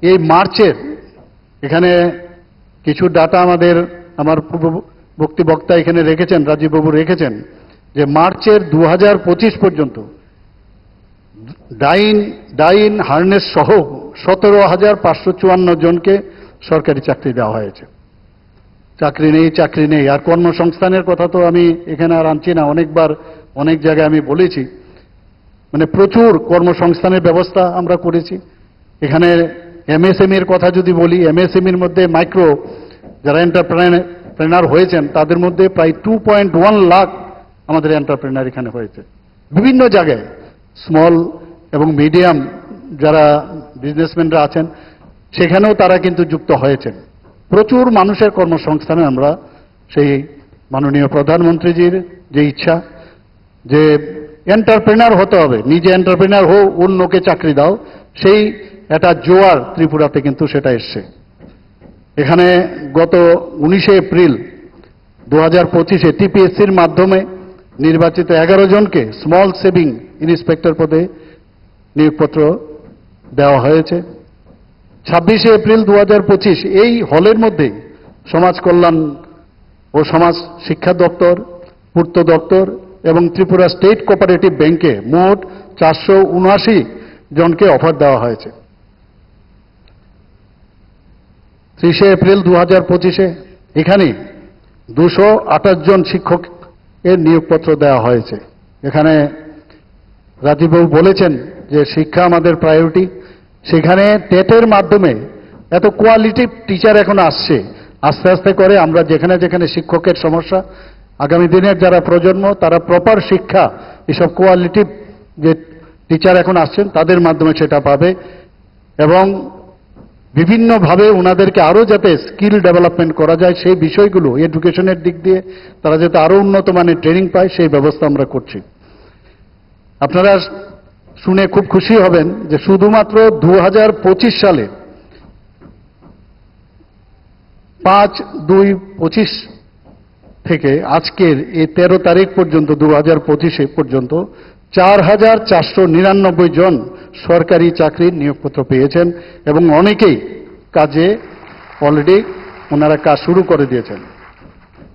এই মার্চের এখানে কিছু ডাটা আমার বক্তা এখানে রেখেছেন, রাজীব বাবু রেখেছেন, যে মার্চের 2025 পর্যন্ত ডাইন হার্নেস সহ 17,554 জনকে সরকারি চাকরি দেওয়া হয়েছে। চাকরি নেই। আর কর্মসংস্থানের কথা তো আমি এখানে আর আনছি না, অনেকবার অনেক জায়গায় আমি বলেছি। মানে প্রচুর কর্মসংস্থানের ব্যবস্থা আমরা করেছি। এখানে এমএসএমইর কথা যদি বলি, এমএসএমইর মধ্যে মাইক্রো যারা এন্টারপ্রেনার হয়েছেন তাদের মধ্যে প্রায় 2.1 লাখ আমাদের এন্টারপ্রেনার এখানে হয়েছে। বিভিন্ন জায়গায় স্মল এবং মিডিয়াম যারা বিজনেসম্যানরা আছেন সেখানেও তারা কিন্তু যুক্ত হয়েছেন। প্রচুর মানুষের কর্মসংস্থানে আমরা সেই মাননীয় প্রধানমন্ত্রীজির যে ইচ্ছা যে এন্টারপ্রেনার হতে হবে, নিজে এন্টারপ্রেনার হও, অন্যকে চাকরি দাও, সেই একটা জোয়ার ত্রিপুরাতে কিন্তু সেটা এসছে। এখানে গত 19 এপ্রিল 2025-এ টিপিএসসির মাধ্যমে নির্বাচিত 11 জনকে স্মল সেভিং ইন্সপেক্টর পদে নিয়োগপত্র দেওয়া হয়েছে। 26 এপ্রিল 2025 এই হলের মধ্যে সমাজ কল্যাণ ও সমাজ শিক্ষা দপ্তর, পূর্ত দপ্তর এবং ত্রিপুরা স্টেট কোঅপারেটিভ ব্যাংকে মোট 479 জনকে অফার দেওয়া হয়েছে। 30 এপ্রিল 2025-এ এখানে 228 জন শিক্ষকের নিয়োগপত্র দেওয়া হয়েছে। এখানে রাজীববাবু বলেছেন যে শিক্ষা আমাদের প্রায়োরিটি। সেখানে টেটের মাধ্যমে এত কোয়ালিটিভ টিচার এখন আসছে। আস্তে আস্তে করে আমরা যেখানে যেখানে শিক্ষকের সমস্যা, আগামী দিনের যারা প্রজন্ম তারা প্রপার শিক্ষা, এসব কোয়ালিটিভ যে টিচার এখন আসছেন তাদের মাধ্যমে সেটা পাবে এবং বিভিন্নভাবে ওনাদেরকে আরও যাতে স্কিল ডেভেলপমেন্ট করা যায় সেই বিষয়গুলো এডুকেশনের দিক দিয়ে তারা যাতে আরও উন্নত মানের ট্রেনিং পায় সেই ব্যবস্থা আমরা করছি। আপনারা শুনে খুব খুশি হবেন যে শুধুমাত্র 2025 সালে 5/2/25 থেকে আজকের এই 13 তারিখ পর্যন্ত 2025 পর্যন্ত 4,499 জন সরকারি চাকরির নিয়োগপত্র পেয়েছেন এবং অনেকেই কাজে অলরেডি ওনারা কাজ শুরু করে দিয়েছেন।